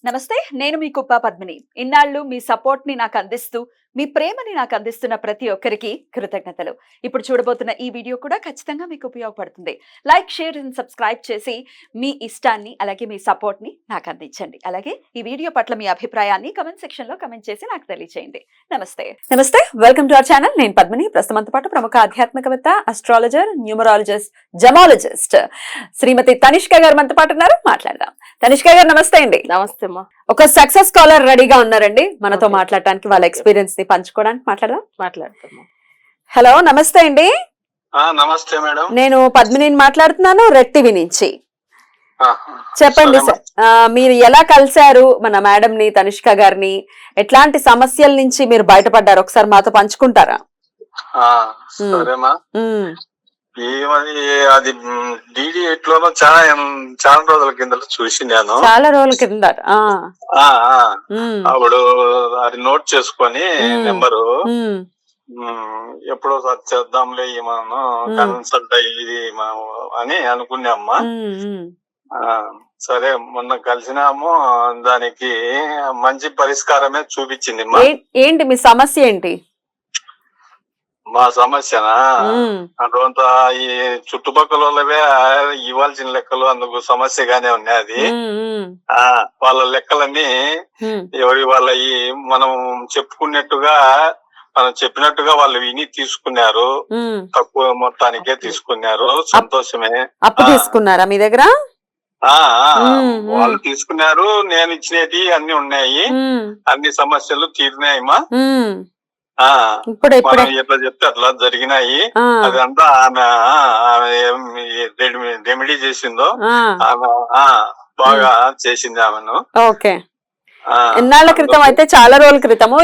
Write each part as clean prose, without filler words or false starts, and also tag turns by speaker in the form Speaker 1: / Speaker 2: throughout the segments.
Speaker 1: నమస్తే, నేను మీ కుప్ప పద్మిని. ఇన్నాళ్ళు మీ సపోర్ట్ ని నాకు అందిస్తూ, మీ ప్రేమని నాకు అందిస్తున్న ప్రతి ఒక్కరికి కృతజ్ఞతలు. ఇప్పుడు చూడబోతున్న ఈ వీడియో కూడా ఖచ్చితంగా మీకు ఉపయోగపడుతుంది. లైక్, షేర్ అండ్ సబ్స్క్రైబ్ చేసి మీ ఇష్టాన్ని అలాగే మీ సపోర్ట్ ని నాకు అందించండి. అలాగే ఈ వీడియో పట్ల మీ అభిప్రాయాన్ని కమెంట్ సెక్షన్ లో కమెంట్ చేసి నాకు తెలియజేయండి. నమస్తే, వెల్కమ్ టు అవర్ ఛానల్. నేను పద్మిని. ప్రస్తుతంతో పాటు ప్రముఖ ఆధ్యాత్మికవేత్త, అస్ట్రాలజర్, న్యూమరాలజిస్ట్, జమాలజిస్ట్ శ్రీమతి తనిష్క గారు మనతో పాటు ఉన్నారు. మాట్లాడదాం. తనిష్క గారు నమస్తే అండి.
Speaker 2: నమస్తే అమ్మా.
Speaker 1: ఒక సక్సెస్ కాలర్ రెడీగా ఉన్నారండి మనతో మాట్లాడటానికి, వాళ్ళ ఎక్స్పీరియన్స్ ని పంచుకోవడానికి.
Speaker 2: మాట్లాడతాము.
Speaker 1: హలో, నమస్తే అండి.
Speaker 3: నమస్తే మేడం,
Speaker 1: నేను పద్మిని మాట్లాడుతున్నాను, రెడ్ టీవీ నుంచి. చెప్పండి సార్, మీరు ఎలా కలిశారు మన మేడం ని, తనిష్క గారిని? ఎట్లాంటి సమస్యల నుంచి మీరు బయటపడ్డారు ఒకసారి మాతో పంచుకుంటారా?
Speaker 3: సరేమా. అది DD8 లోనో చాలా రోజుల కింద చూసి నేను
Speaker 1: చాలా రోజుల కింద
Speaker 3: అప్పుడు అది నోట్ చేసుకొని నెంబరు ఎప్పుడో చేద్దాంలే మనం కన్సల్ట్ అయ్యి అని అనుకున్నామ్మా. సరే, మొన్న కలిసినాము, దానికి మంచి పరిష్కారమే చూపించింది.
Speaker 1: ఏంటి మీ సమస్య? ఏంటి
Speaker 3: మా సమస్యనా? అటువంటి ఈ చుట్టుపక్కల వాళ్ళవే ఇవ్వాల్సిన లెక్కలు అందుకు సమస్యగానే ఉన్నాయి. అది వాళ్ళ లెక్కలన్నీ ఎవరి వాళ్ళ మనం చెప్పినట్టుగా వాళ్ళు విని తీసుకున్నారు. తక్కువ మొత్తానికే తీసుకున్నారు. సంతోషమే.
Speaker 1: అప్పు తీసుకున్నారా మీ దగ్గర?
Speaker 3: వాళ్ళు తీసుకున్నారు. నేను ఇచ్చినవి అన్ని ఉన్నాయి. అన్ని సమస్యలు తీరినాయమ్మా. మనం ఎట్లా చెప్తే అట్లా జరిగినాయి. అదంతా ఆమె రెమెడీ చేసిందో ఆమె బాగా చేసింది ఆమెను.
Speaker 1: ఓకే. ఎన్నాళ్ల క్రితం? అయితే చాలా రోజుల క్రితము.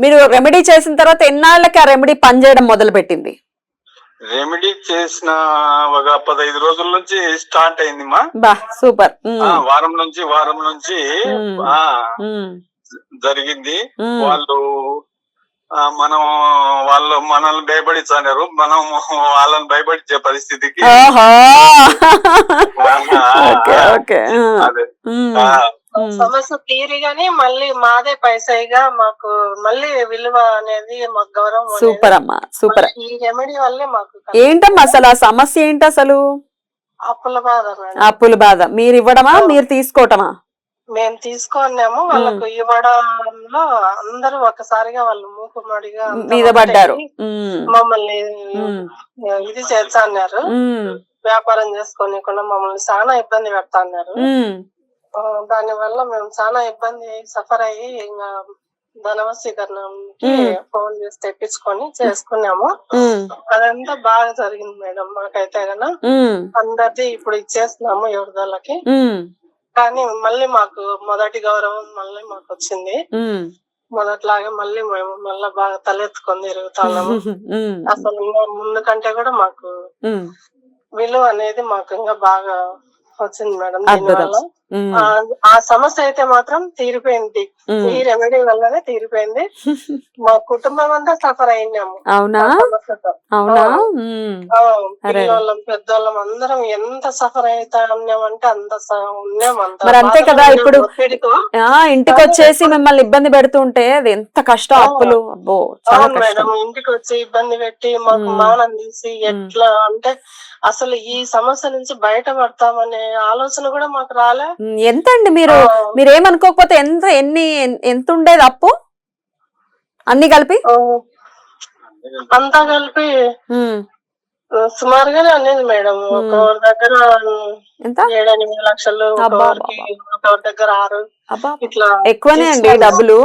Speaker 1: మీరు రెమెడీ చేసిన తర్వాత ఎన్నాళ్ళకి ఆ రెమెడీ పనిచేయడం మొదలు పెట్టింది?
Speaker 3: రెమెడీ చేసిన ఒక 15 రోజుల నుంచి స్టార్ట్ అయిందిమా.
Speaker 1: బా, సూపర్.
Speaker 3: వారం నుంచి జరిగింది. వాళ్ళు మనల్ని భయపడించారు, మనం వాళ్ళని భయపడించే పరిస్థితికి.
Speaker 2: అదే సమస్య తీరిగానే మళ్ళీ మాదే పైసైగా మాకు మళ్ళీ విలువ అనేది మాకు గౌరవం.
Speaker 1: సూపర్ అమ్మా, సూపర్.
Speaker 2: ఈ రెమెడీ వల్లే మాకు.
Speaker 1: ఏంటమ్మా అసలు ఆ సమస్య ఏంటి అసలు?
Speaker 2: అప్పుల బాధ.
Speaker 1: అప్పుల బాధ. మీరు ఇవ్వడమా, మీరు తీసుకోవటమా?
Speaker 2: మేము తీసుకున్నాము. వాళ్ళకు ఇవ్వడంలో అందరూ ఒక్కసారిగా వాళ్ళు మూకుమ్మడిగా
Speaker 1: మీద పడ్డారు.
Speaker 2: మమ్మల్ని ఇది చేస్తా అన్నారు. వ్యాపారం చేసుకోనికుండా మమ్మల్ని చాలా ఇబ్బంది పెడతా అన్నారు. దాని వల్ల మేము చాలా ఇబ్బంది సఫర్ అయ్యి ఇంకా ధనవశీకరణకి ఫోన్ చేసి తెప్పించుకొని చేసుకున్నాము. అదంతా బాగా జరిగింది మేడం. మాకైతే గన అందరిది ఇప్పుడు ఇచ్చేస్తున్నాము ఎవరిదోళ్ళకి. కానీ మళ్ళీ మాకు మొదటి గౌరవం మళ్ళీ మాకు వచ్చింది. మొదట్లాగా మళ్ళీ మేము మళ్ళీ బాగా తలెత్తుకొని తిరుగుతున్నాము. అసలు ముందు కంటే కూడా మాకు విలువ అనేది మాకు ఇంకా బాగా వచ్చింది మేడం. దీనివల్ల ఆ సమస్య అయితే మాత్రం తీరిపోయింది. ఈ రెమెడీ వల్లనే తీరిపోయింది. మా కుటుంబం అంతా సఫర్ అయినాము.
Speaker 1: అవునా?
Speaker 2: పిల్లవాళ్ళం పెద్దవాళ్ళం అందరం ఎంత సఫర్ అవుతా ఉన్నామంటే అంత ఉన్నాం.
Speaker 1: మరి అంతే కదా. ఇప్పుడు ఇంటికి వచ్చేసి మిమ్మల్ని ఇబ్బంది పెడుతుంటే అది ఎంత కష్టం. అప్పులు.
Speaker 2: అవును మేడం, ఇంటికి వచ్చి ఇబ్బంది పెట్టి మాకు మానం తీసి ఎట్లా అంటే అసలు ఈ సమస్య నుంచి బయటపడతామనే ఆలోచన కూడా మాకు రాలే.
Speaker 1: ఎంత అండి మీరేమనుకోకపోతే ఎంత ఉండేది అప్పు అన్ని కలిపి?
Speaker 2: అంతా కలిపి సుమారుగానే అనేది మేడం. ఒకరి దగ్గర 7-8 లక్షలు, ఒకరి దగ్గర 6. ఇట్లా
Speaker 1: ఎక్కువనే అండి డబ్బులు.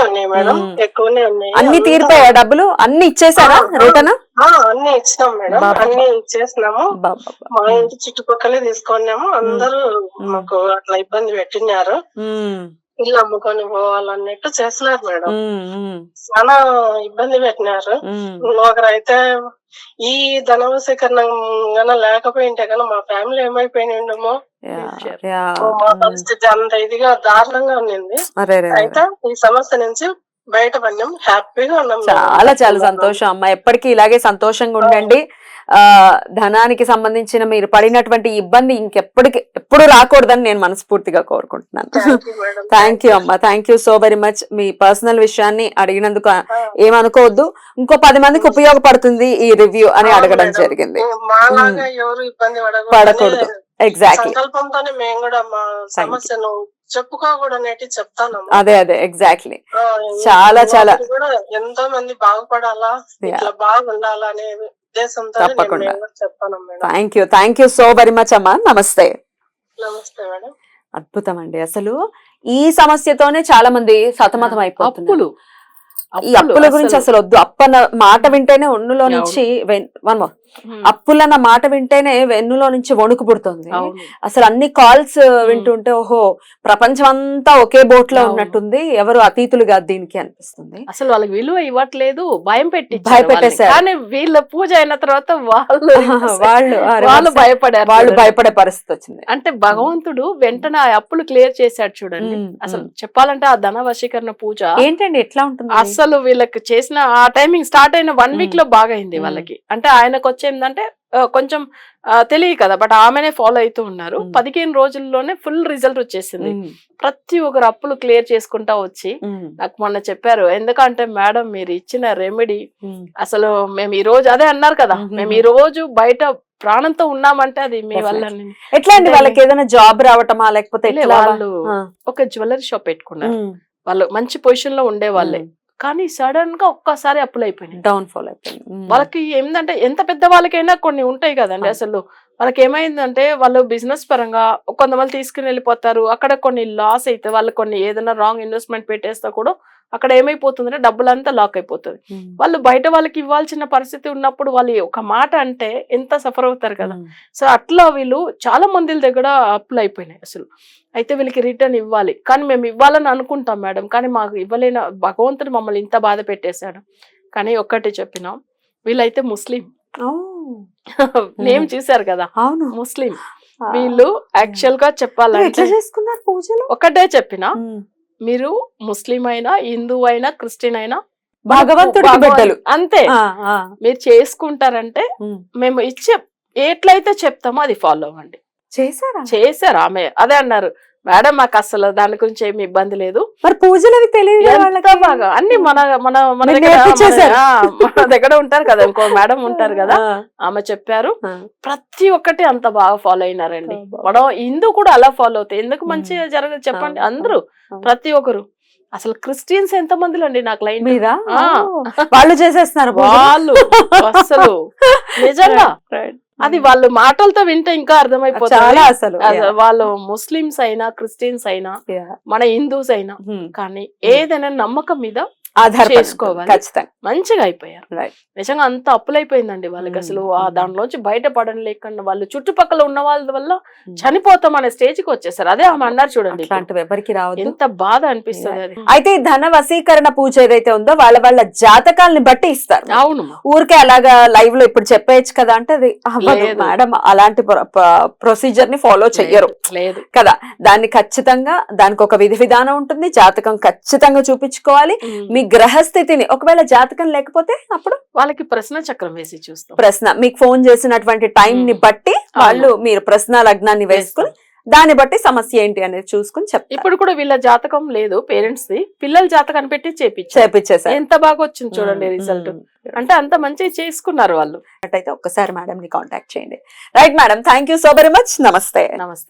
Speaker 2: ఉన్నాయి మేడం, ఎక్కువనే ఉన్నాయి.
Speaker 1: అన్ని తీరిపోయా డబ్బులు? అన్ని ఇచ్చేసారా రిటర్న్?
Speaker 2: అన్ని ఇచ్చినాం మేడం, అన్ని ఇచ్చేసినాము. మా ఇంటి చుట్టుపక్కలే తీసుకున్నాము. అందరూ మాకు అట్లా ఇబ్బంది పెట్టినారు. ఇల్లు అమ్ముకొని పోవాలన్నట్టు చేస్తున్నారు మేడం. చాలా ఇబ్బంది పెట్టినారు. ఒకరైతే ఈ ధనవశీకరణ గన లేకపోయింటే కన్నా మా ఫ్యామిలీ ఏమైపోయినామో. మా పరిస్థితి అంత ఇదిగా దారుణంగా ఉండింది. అయితే ఈ సమస్య నుంచి బయటపడినాం, హ్యాపీగా ఉన్నాం.
Speaker 1: చాలా చాలా సంతోషం అమ్మా. ఎప్పటికీ ఇలాగే సంతోషంగా ఉండండి. ధనానికి సంబంధించిన మీరు పడినటువంటి ఇబ్బంది ఎప్పుడు రాకూడదని నేను మనస్ఫూర్తిగా కోరుకుంటున్నాను. థ్యాంక్ యూ అమ్మా, thank you so very much. Me personal విషయాన్ని అడిగినందుకు ఏమనుకోవద్దు, ఇంకో 10 మందికి ఉపయోగపడుతుంది ఈ రివ్యూ అని అడగడం జరిగింది.
Speaker 2: ఎవరు ఇబ్బంది
Speaker 1: పడకూడదు. ఎగ్జాక్ట్లీ,
Speaker 2: సంకల్పంతోనే మేము కూడా మా సమస్యను చెప్పుకోకూడనేటి చెప్తాను.
Speaker 1: అదే ఎగ్జాక్ట్లీ. చాలా చాలా
Speaker 2: కూడా ఎంతో మంది బాగుపడాలా, ఇట్లా బాగుండాలా అనే ఉద్దేశంతో
Speaker 1: తప్పకుండా
Speaker 2: చెప్తాను madam.
Speaker 1: Thank you so very much అమ్మా. నమస్తే.
Speaker 2: నమస్తే మేడం.
Speaker 1: అద్భుతం అండి. అసలు ఈ సమస్యతోనే చాలా మంది సతమతం అయిపోతున్నారు. ఈ అప్పుల గురించి అసలు వద్దు. అప్పన్న మాట వింటేనే ఒన్నులో నుంచి అప్పులన్న మాట వింటేనే వెన్నులో నుంచి వణుకు పుడుతుంది. అసలు అన్ని కాల్స్ వింటుంటే ఓహో ప్రపంచం అంతా ఒకే బోట్ లో ఉన్నట్టుంది, ఎవరు అతీతులు కాదు దీనికి అనిపిస్తుంది.
Speaker 4: అసలు వాళ్ళకి విలువ ఇవ్వట్లేదు,
Speaker 1: భయపెట్టేశారు.
Speaker 4: కానీ వీళ్ళ పూజ అయిన తర్వాత
Speaker 1: వాళ్ళు భయపడే పరిస్థితి వచ్చింది.
Speaker 4: అంటే భగవంతుడు వెంటనే ఆ అప్పులు క్లియర్ చేశాడు చూడండి. అసలు చెప్పాలంటే ఆ ధన వశీకరణ పూజ
Speaker 1: ఏంటండి ఎట్లా ఉంటుంది?
Speaker 4: అసలు వీళ్ళకి చేసిన ఆ టైమింగ్ స్టార్ట్ అయిన 1 వీక్ లో బాగా అయింది వాళ్ళకి. అంటే ఆయనకు వచ్చేందంటే కొంచెం తెలియదు కదా, బట్ ఆమెనే ఫాలో అవుతూ ఉన్నారు. 15 రోజుల్లోనే ఫుల్ రిజల్ట్ వచ్చేసింది. ప్రతి ఒక్కరు అప్పులు క్లియర్ చేసుకుంటా వచ్చి నాకు మొన్న చెప్పారు, ఎందుకంటే మేడం మీరు ఇచ్చిన రెమెడీ అసలు మేము ఈ రోజు అదే అన్నారు కదా, మేము ఈ రోజు బయట ప్రాణంతో ఉన్నామంటే అది మీ వల్ల.
Speaker 1: ఎట్లా అండి వాళ్ళకి ఏదైనా జాబ్ రావటమా లేకపోతే
Speaker 4: వాళ్ళు ఒక జ్యువెలరీ షాప్ పెట్టుకున్నారు. వాళ్ళు మంచి పొజిషన్ లో ఉండే వాళ్ళే, కానీ సడన్ గా ఒక్కసారి అప్పులు అయిపోయినాయి,
Speaker 1: డౌన్ఫాల్ అయిపోయింది.
Speaker 4: వాళ్ళకి ఏంటంటే ఎంత పెద్ద వాళ్ళకైనా కొన్ని ఉంటాయి కదండి. అసలు వాళ్ళకి ఏమైందంటే వాళ్ళు బిజినెస్ పరంగా కొంతమంది తీసుకుని వెళ్ళిపోతారు, అక్కడ కొన్ని లాస్ అయితే వాళ్ళు కొన్ని ఏదైనా రాంగ్ ఇన్వెస్ట్మెంట్ పెట్టేస్తా కూడా అక్కడ ఏమైపోతుందంటే డబ్బులంతా లాక్ అయిపోతుంది. వాళ్ళు బయట వాళ్ళకి ఇవ్వాల్సిన పరిస్థితి ఉన్నప్పుడు వాళ్ళు ఒక మాట అంటే ఎంత సఫర్ అవుతారు కదా. సో అట్లా వీళ్ళు చాలా మంది దగ్గర అప్పులు అయిపోయినాయి అసలు. అయితే వీళ్ళకి రిటర్న్ ఇవ్వాలి, కానీ మేము ఇవ్వాలని అనుకుంటాం మేడం, కానీ మాకు ఇవ్వలేని భగవంతుడు మమ్మల్ని ఇంత బాధ పెట్టేశాడు. కానీ ఒక్కటి చెప్పినా, వీళ్ళైతే ముస్లిం, నేమ్ చూసారు కదా, ముస్లిం. వీళ్ళు యాక్చువల్ గా చెప్పాలంటే ఒకటే చెప్పినా, మీరు ముస్లిం అయినా హిందూ అయినా క్రిస్టియన్ అయినా
Speaker 1: భగవంతుడి బిడ్డలు
Speaker 4: అంతే. మీరు చేసుకుంటారంటే మేము ఇచ్చే ఎట్లయితే చెప్తామో అది ఫాలో అవ్వండి. చేశారు ఆమె అదే అన్నారు, మేడం మాకు అసలు దాని గురించి ఏమి ఇబ్బంది లేదు.
Speaker 1: మరి పూజలు అవి తెలియదు
Speaker 4: బాగా అన్ని మన దగ్గర ఉంటారు కదా, ఇంకో మేడం ఉంటారు కదా, ఆమె చెప్పారు. ప్రతి ఒక్కటి అంత బాగా ఫాలో అయినారండి. మనం హిందూ కూడా అలా ఫాలో అవుతాయి, ఎందుకు మంచిగా జరగదు చెప్పండి. అందరూ ప్రతి ఒక్కరు. అసలు క్రిస్టియన్స్ ఎంత మంది అండి నాకు లైన్
Speaker 1: మీద వాళ్ళు చేసేస్తున్నారు.
Speaker 4: వాళ్ళు అసలు నిజంగా అది వాళ్ళు మాటలతో వింటే ఇంకా అర్థమైపోతుంది. అసలు వాళ్ళు ముస్లిమ్స్ అయినా క్రిస్టియన్స్ అయినా మన హిందూస్ అయినా కానీ ఏదైనా నమ్మకం మీద చేసుకోవాలి, మంచిగా అయిపోయారు. నిజంగా అంత అప్పులైపోయిందండి వాళ్ళకి. అసలు దానిలోంచి బయటపడడం లేకుండా వాళ్ళు చుట్టుపక్కల ఉన్న వాళ్ళ వల్ల చనిపోతాం అనే స్టేజ్ కి వచ్చేసారు. అదే ఆమె అన్నారు చూడండి,
Speaker 1: ఎవరికి రాదు,
Speaker 4: ఎంత బాధ అనిపిస్తుంది అది.
Speaker 1: అయితే ఈ ధన వశీకరణ పూజ ఏదైతే ఉందో వాళ్ళ జాతకాలని బట్టి ఇస్తారు.
Speaker 4: అవును,
Speaker 1: ఊరికే అలాగా లైవ్ లో ఇప్పుడు చెప్పేయచ్చు కదా అంటే అది మేడం అలాంటి ప్రొసీజర్ ని ఫాలో చెయ్యరు
Speaker 4: లేదు
Speaker 1: కదా. దాన్ని ఖచ్చితంగా దానికి ఒక విధి విధానం ఉంటుంది, జాతకం ఖచ్చితంగా చూపించుకోవాలి. మీ గ్రహస్థితిని ఒకవేళ జాతకం లేకపోతే అప్పుడు
Speaker 4: వాళ్ళకి ప్రశ్న చక్రం వేసి చూస్తాం.
Speaker 1: ప్రశ్న మీకు ఫోన్ చేసినటువంటి టైం ని బట్టి వాళ్ళు మీరు ప్రశ్న లగ్నాన్ని వేసుకుని దాన్ని బట్టి సమస్య ఏంటి అనేది చూసుకుని చెప్తారు.
Speaker 4: ఇప్పుడు కూడా వీళ్ళ జాతకం లేదు పేరెంట్స్ ది, పిల్లల జాతకాన్ని పెట్టి చేపించేసారు. ఎంత బాగా వచ్చింది చూడండి రిజల్ట్. అంటే అంత మంచిగా చేసుకున్నారు వాళ్ళు.
Speaker 1: అయితే ఒక్కసారి మేడం ని కాంటాక్ట్ చేయండి. Right madam, thank you so very much. నమస్తే.
Speaker 4: నమస్తే.